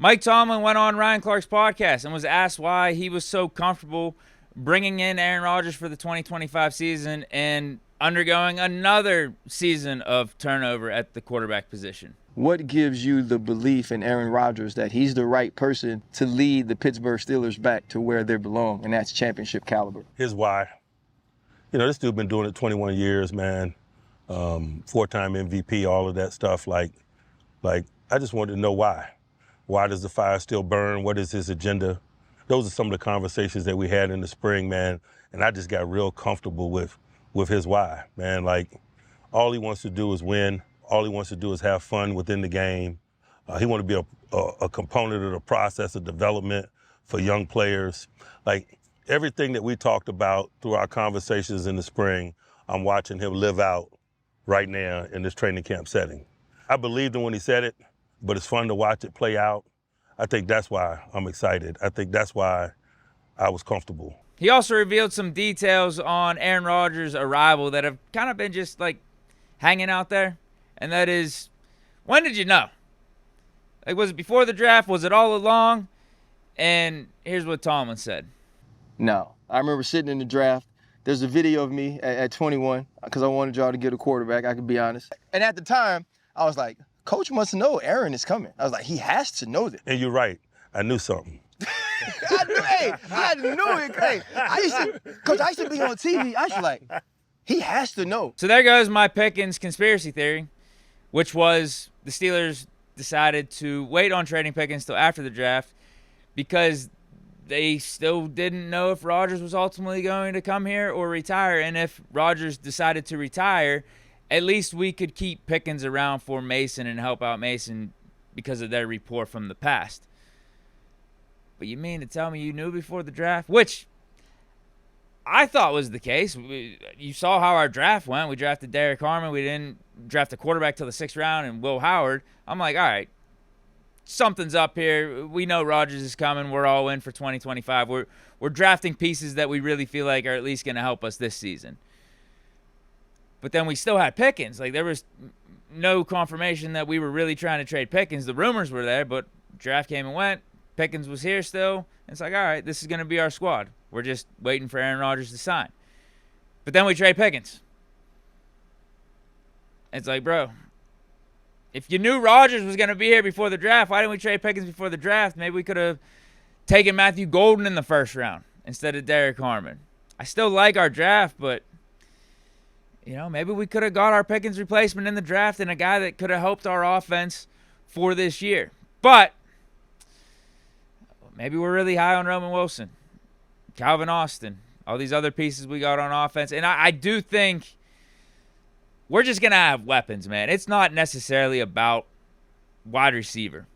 Mike Tomlin went on Ryan Clark's podcast and was asked why he was so comfortable bringing in Aaron Rodgers for the 2025 season and undergoing another season of turnover at the quarterback position. What gives you the belief in Aaron Rodgers that he's the right person to lead the Pittsburgh Steelers back to where they belong, and that's championship caliber? Here's why. You know, this dude been doing it 21 years, man. 4-time MVP, all of that stuff. Like, I just wanted to know why. Why does the fire still burn? What is his agenda? Those are some of the conversations that we had in the spring, man. And I just got real comfortable with his why, man. Like, all he wants to do is win. All he wants to do is have fun within the game. He wants to be a component of the process of development for young players. Like, everything that we talked about through our conversations in the spring, I'm watching him live out right now in this training camp setting. I believed him when he said it, but it's fun to watch it play out. I think that's why I'm excited. I think that's why I was comfortable. He also revealed some details on Aaron Rodgers' arrival that have kind of been just like hanging out there. And that is, when did you know? Like, was it before the draft? Was it all along? And here's what Tomlin said. No. I remember sitting in the draft. There's a video of me at 21 because I wanted y'all to get a quarterback, I can be honest. And at the time, I was like, Coach must know Aaron is coming. I was like, he has to know this. And you're right. I knew something. I knew it. Hey, Coach, I used to be on TV. I was like, he has to know. So there goes my Pickens conspiracy theory, which was the Steelers decided to wait on trading Pickens till after the draft because they still didn't know if Rodgers was ultimately going to come here or retire. And if Rodgers decided to retire, at least we could keep Pickens around for Mason and help out Mason because of their rapport from the past. But you mean to tell me you knew before the draft? Which I thought was the case. You saw how our draft went. We drafted Derek Harmon. We didn't draft a quarterback till the 6th round and Will Howard. I'm like, all right, something's up here. We know Rodgers is coming. We're all in for 2025. We're drafting pieces that we really feel like are at least going to help us this season. But then we still had Pickens. Like, there was no confirmation that we were really trying to trade Pickens. The rumors were there, but draft came and went. Pickens was here still. And it's like, all right, this is going to be our squad. We're just waiting for Aaron Rodgers to sign. But then we trade Pickens. It's like, bro, if you knew Rodgers was going to be here before the draft, why didn't we trade Pickens before the draft? Maybe we could have taken Matthew Golden in the 1st round instead of Derek Harmon. I still like our draft, but, you know, maybe we could have got our Pickens replacement in the draft and a guy that could have helped our offense for this year. But maybe we're really high on Roman Wilson, Calvin Austin, all these other pieces we got on offense. And I do think we're just going to have weapons, man. It's not necessarily about wide receiver.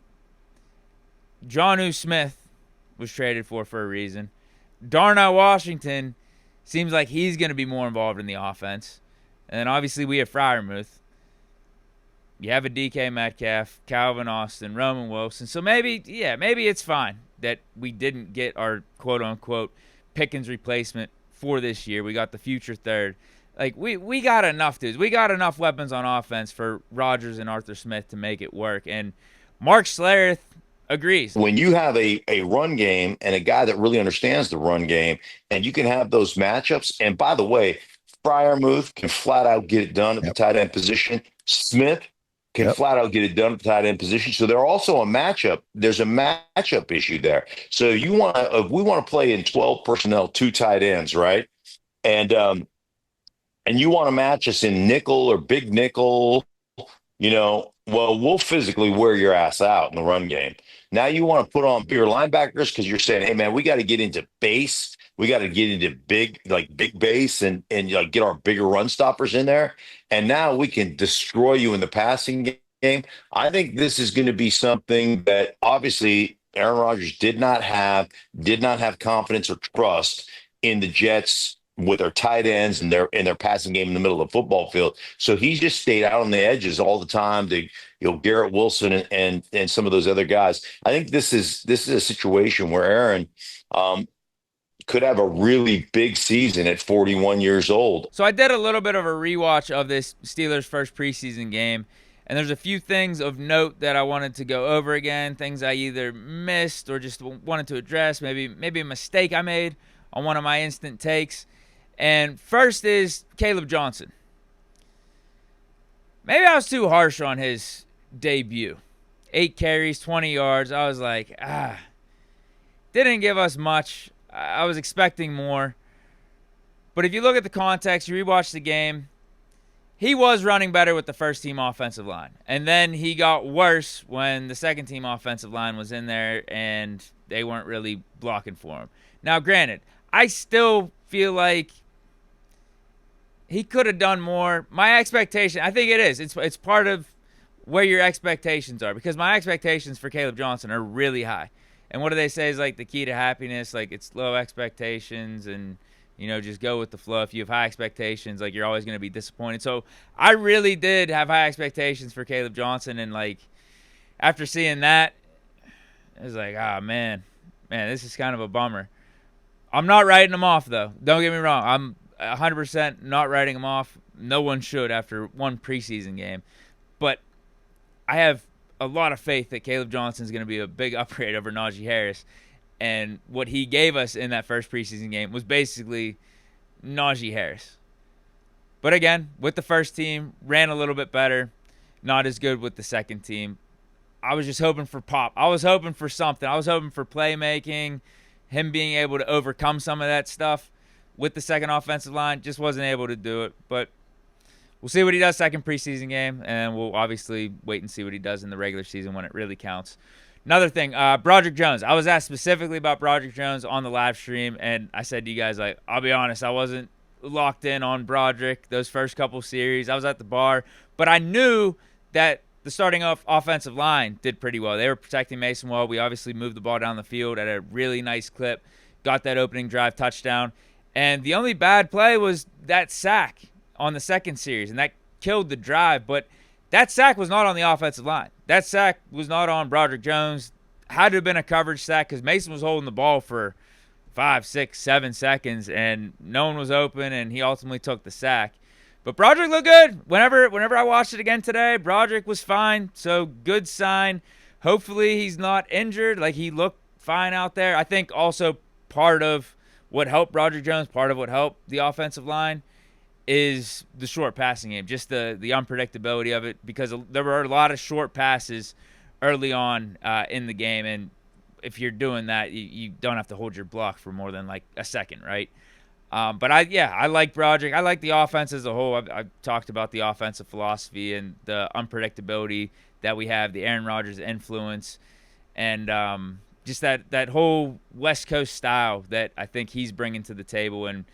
Jonnu Smith was traded for a reason. Darnell Washington seems like he's going to be more involved in the offense. And then obviously we have Freiermuth. You have a DK Metcalf, Calvin Austin, Roman Wilson. So maybe it's fine that we didn't get our quote-unquote Pickens replacement for this year. We got the future third. Like, we got enough dudes. We got enough weapons on offense for Rodgers and Arthur Smith to make it work. And Mark Schlereth agrees. When you have a run game and a guy that really understands the run game, and you can have those matchups. And by the way, Freiermuth can flat out get it done at the tight end position. Smith can flat out get it done at the tight end position. So they're also a matchup. There's a matchup issue there. So if we want to play in 12 personnel, 2 tight ends, right? And you want to match us in nickel or big nickel, you know, well, we'll physically wear your ass out in the run game. Now you want to put on bigger linebackers because you're saying, hey, man, we got to get into base. We got to get into big base and like get our bigger run stoppers in there. And now we can destroy you in the passing game. I think this is going to be something that obviously Aaron Rodgers did not have confidence or trust in the Jets with their tight ends and their passing game in the middle of the football field. So he just stayed out on the edges all the time to, Garrett Wilson and some of those other guys. I think this is a situation where Aaron could have a really big season at 41 years old. So I did a little bit of a rewatch of this Steelers' first preseason game, And there's a few things of note that I wanted to go over again, things I either missed or just wanted to address, maybe a mistake I made on one of my instant takes. And first is Kaleb Johnson. Maybe I was too harsh on his debut. 8 carries, 20 yards. I was like, didn't give us much. I was expecting more. But if you look at the context, you rewatch the game, he was running better with the first team offensive line. And then he got worse when the second team offensive line was in there and they weren't really blocking for him. Now, granted, I still feel like he could have done more. My expectation, I think it is. It's part of where your expectations are, because my expectations for Kaleb Johnson are really high. And what do they say is like the key to happiness? Like, it's low expectations and, just go with the flow. If you have high expectations, like, you're always going to be disappointed. So I really did have high expectations for Kaleb Johnson. And, like, after seeing that, it was like, man, this is kind of a bummer. I'm not writing him off, though. Don't get me wrong. I'm 100% not writing him off. No one should after one preseason game. But I have a lot of faith that Kaleb Johnson is going to be a big upgrade over Najee Harris. And what he gave us in that first preseason game was basically Najee Harris. But again, with the first team, ran a little bit better. Not as good with the second team. I was just hoping for pop. I was hoping for something. I was hoping for playmaking, him being able to overcome some of that stuff with the second offensive line. Just wasn't able to do it. But we'll see what he does second preseason game, and we'll obviously wait and see what he does in the regular season when it really counts. Another thing, Broderick Jones. I was asked specifically about Broderick Jones on the live stream, and I said to you guys, like, I'll be honest, I wasn't locked in on Broderick those first couple series. I was at the bar, but I knew that the starting offensive line did pretty well. They were protecting Mason well. We obviously moved the ball down the field at a really nice clip, got that opening drive touchdown, and the only bad play was that sack on the second series, and that killed the drive. But that sack was not on the offensive line. That sack was not on Broderick Jones. Had to have been a coverage sack because Mason was holding the ball for 5, 6, 7 seconds, and no one was open, and he ultimately took the sack. But Broderick looked good. Whenever I watched it again today, Broderick was fine, so good sign. Hopefully he's not injured. Like, he looked fine out there. I think also part of what helped Broderick Jones, part of what helped the offensive line, is the short passing game, just the unpredictability of it, because there were a lot of short passes early on in the game, and if you're doing that, you don't have to hold your block for more than like a second, right? But I like Broderick. I like the offense as a whole. I've talked about the offensive philosophy and the unpredictability that we have, the Aaron Rodgers influence, and just that whole West Coast style that I think he's bringing to the table, and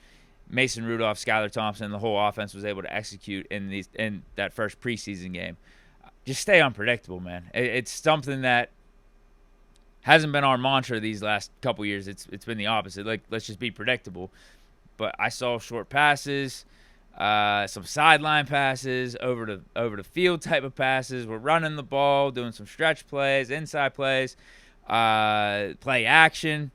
Mason Rudolph, Skylar Thompson, the whole offense was able to execute in that first preseason game. Just stay unpredictable, man. It's something that hasn't been our mantra these last couple years. It's been the opposite. Like, let's just be predictable. But I saw short passes, some sideline passes, over the field type of passes. We're running the ball, doing some stretch plays, inside plays, play action.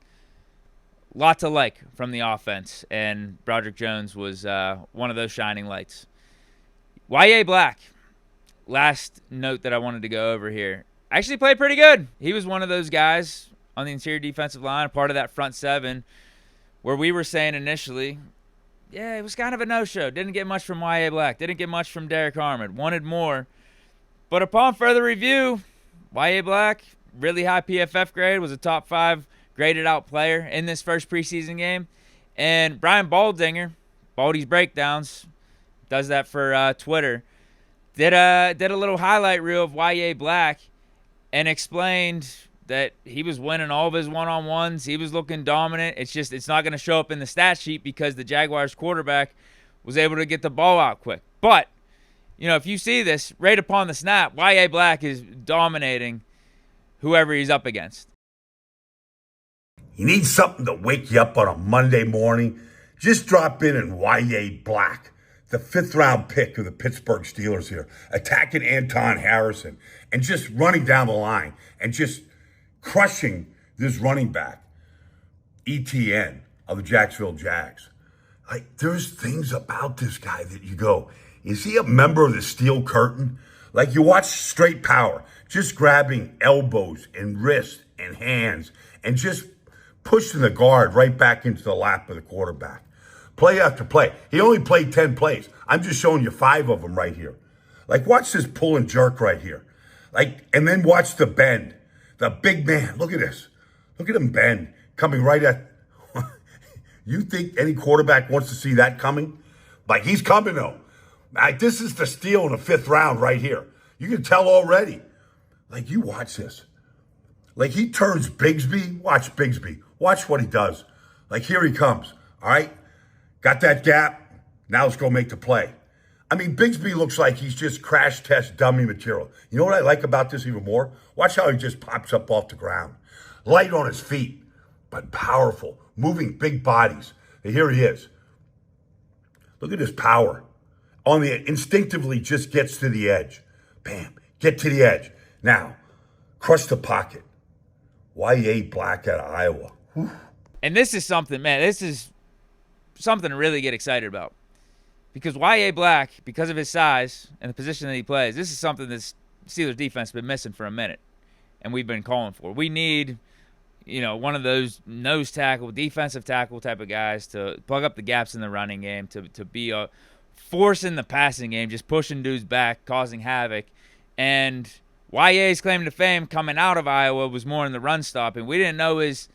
Lot to like from the offense, and Broderick Jones was one of those shining lights. Yahya Black, last note that I wanted to go over here, actually played pretty good. He was one of those guys on the interior defensive line, part of that front seven, where we were saying initially, yeah, it was kind of a no-show. Didn't get much from Yahya Black. Didn't get much from Derek Harmon. Wanted more. But upon further review, Yahya Black, really high PFF grade, was a top 5 graded out player in this first preseason game. And Brian Baldinger, Baldy's Breakdowns, does that for Twitter, did a little highlight reel of Yahya Black and explained that he was winning all of his one-on-ones. He was looking dominant. It's not going to show up in the stat sheet because the Jaguars quarterback was able to get the ball out quick. But, if you see this, right upon the snap, Yahya Black is dominating whoever he's up against. You need something to wake you up on a Monday morning? Just drop in and Yahya Black, the 5th-round pick of the Pittsburgh Steelers here, attacking Anton Harrison and just running down the line and just crushing this running back, ETN of the Jacksonville Jags. Like, there's things about this guy that you go, is he a member of the Steel Curtain? Like you watch straight power, just grabbing elbows and wrists and hands and just pushing the guard right back into the lap of the quarterback. Play after play. He only played 10 plays. I'm just showing you 5 of them right here. Like watch this pull and jerk right here. Like, and then watch the bend. The big man, look at this. Look at him bend, coming right at. You think any quarterback wants to see that coming? Like he's coming though. Like, this is the steal in the 5th round right here. You can tell already. Like you watch this. Like he turns Bigsby. Watch Bigsby. Watch what he does. Like here he comes. All right. Got that gap. Now let's go make the play. I mean, Bigsby looks like he's just crash test dummy material. You know what I like about this even more? Watch how he just pops up off the ground. Light on his feet, but powerful, moving big bodies. And here he is. Look at his power. Instinctively just gets to the edge. Bam, get to the edge. Now, crush the pocket. Yahya Black out of Iowa. Whew. And this is something, man, this is something to really get excited about. Because Yahya Black, because of his size and the position that he plays, this is something that Steelers defense has been missing for a minute. And we've been calling for. We need, one of those nose tackle, defensive tackle type of guys to plug up the gaps in the running game, to be a force in the passing game, just pushing dudes back, causing havoc. And Yahya's claim to fame coming out of Iowa was more in the run stopping. We didn't know his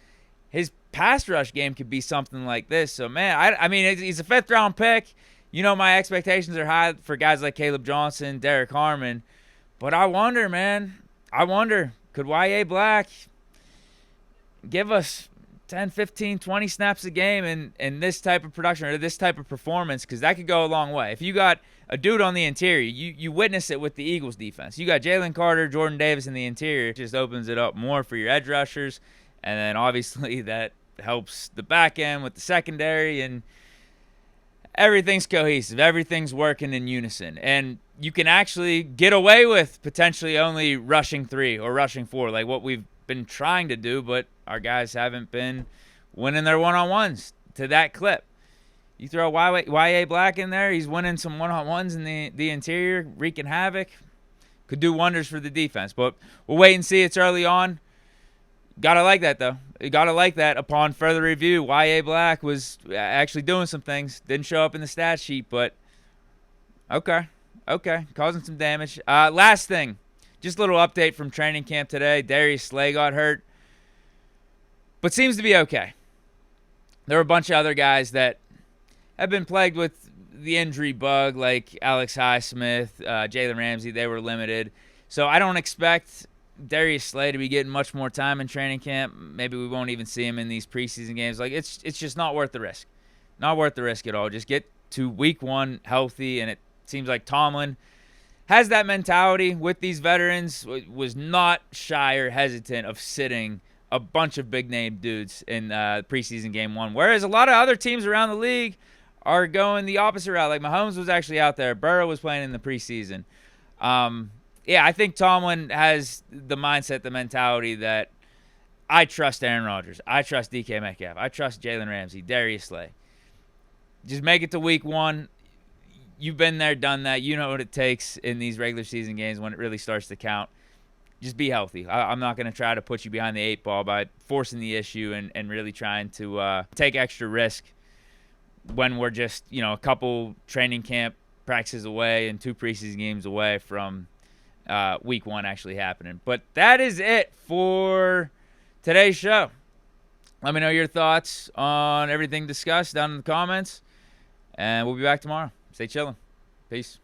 pass rush game could be something like this. So, man, I mean, he's a 5th-round pick. My expectations are high for guys like Kaleb Johnson, Derek Harmon. But I wonder, man. Could Yahya Black give us 10, 15, 20 snaps a game in this type of production or this type of performance? Because that could go a long way. If you got a dude on the interior, you witness it with the Eagles defense. You got Jalen Carter, Jordan Davis in the interior. It just opens it up more for your edge rushers. And then obviously that helps the back end with the secondary, and everything's cohesive. Everything's working in unison. And you can actually get away with potentially only rushing 3 or rushing 4, like what we've been trying to do, but our guys haven't been winning their one-on-ones to that clip. You throw Yahya Black in there, he's winning some one-on-ones in the interior, wreaking havoc. Could do wonders for the defense. But we'll wait and see. It's early on. Gotta like that, though. You gotta like that. Upon further review, Yahya Black was actually doing some things. Didn't show up in the stat sheet, but okay, causing some damage. Last thing, just a little update from training camp today. Darius Slay got hurt, but seems to be okay. There were a bunch of other guys that have been plagued with the injury bug, like Alex Highsmith, Jalen Ramsey. They were limited, so I don't expect Darius Slay to be getting much more time in training camp. Maybe we won't even see him in these preseason games. Like it's just not worth the risk. Not worth the risk at all. Just get to week 1 healthy, and it seems like Tomlin has that mentality with these veterans. Was not shy or hesitant of sitting a bunch of big-name dudes in preseason game 1, whereas a lot of other teams around the league are going the opposite route. Like Mahomes was actually out there. Burrow was playing in the preseason. Yeah, I think Tomlin has the mindset, the mentality that I trust Aaron Rodgers. I trust DK Metcalf. I trust Jalen Ramsey, Darius Slay. Just make it to week 1. You've been there, done that. You know what it takes in these regular season games when it really starts to count. Just be healthy. I'm not going to try to put you behind the 8 ball by forcing the issue and really trying to take extra risk when we're just, a couple training camp practices away and 2 preseason games away from week 1 actually happening. But that is it for today's show. Let me know your thoughts on everything discussed down in the comments, and we'll be back tomorrow. Stay chilling. Peace.